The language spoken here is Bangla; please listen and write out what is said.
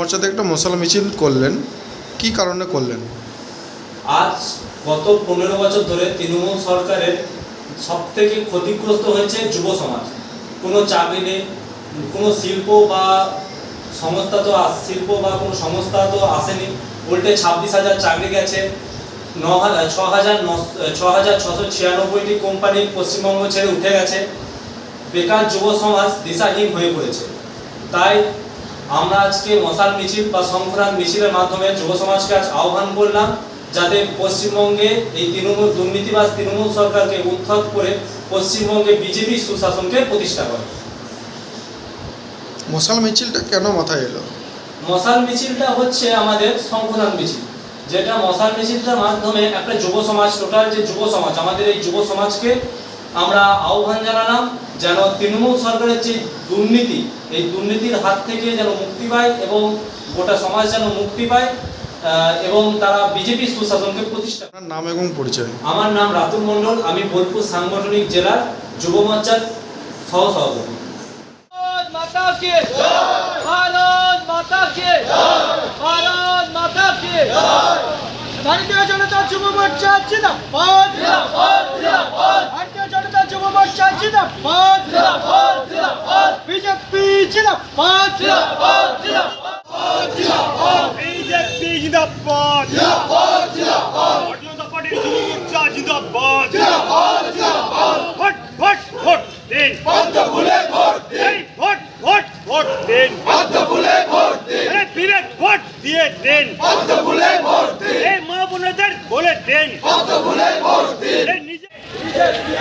মোর্চাতে একটা মশাল মিছিল করলেন, কি কারণে করলেন? আজ গত 15 বছর ধরে তৃণমূল সরকারের সবথেকে ক্ষতিগ্রস্ত হয়েছে যুব সমাজ। কোনো চাকরি নেই, কোনো শিল্প বা কোনো সংস্থা তো আসেনি। উল্টে 26,000 চাকরি গেছে, 6,696টি কোম্পানি পশ্চিমবঙ্গ ছেড়ে উঠে গেছে। বেকার যুব সমাজ দিশাহীন হয়ে পড়েছে। তাই আমরা আজকে মশাল মিছিল বা সংক্রান্ত মিছিলের মাধ্যমে যুব সমাজকে আজ আহ্বান করলাম, যাতে পশ্চিমবঙ্গে এই দুর্নীতিবাজ তৃণমূল সরকারকে উৎখাত করে পশ্চিমবঙ্গে বিজেপি সুশাসনকে প্রতিষ্ঠা করে। মশাল মিছিলটা কেন মাথায় এলো? মশাল মিছিলটা হচ্ছে আমাদের সংক্রান্ত মিছিল, যেটা মশাল মিছিলটার মাধ্যমে একটা যুব সমাজ, টোটাল যে যুব সমাজ, আমাদের এই যুব সমাজকে আমরা আহ্বান জানালাম যেন তৃণমূল সরকারের যে দুর্নীতি, এই দুর্নীতির হাত থেকে যেন মুক্তি পায় এবং গোটা সমাজ যেন মুক্তি পায় এবং তারা বিজেপি সুশাসনকে প্রতিষ্ঠা। আপনার নাম এবং পরিচয়? আমার নাম রাতুল মণ্ডল, আমি বোলপুর সাংগঠনিক জেলার যুব মোর্চার সহসভাপতি। भारत माता की भारत माता की भारत माता की भारतीय जनता युव मोर्चा जिंदाबाद भारतीय जनता युव मोर्चा जिंदाबाद बीजेपी जिंदाबाद बीजेपी जिंदाबाद भारतीय जनता पार्टी युव मोर्चा जिंदाबाद भोट भोट भोट दिन बंद भूले भोट दिन भोट भोट भोट दिन बंद भूले भोट दिन अरे फिरे भोट दिए दिन बंद भूले भोट दिन ए मां बोनेদের বলে दिन बंद भूले भोट दिन ए निजे बीजेपी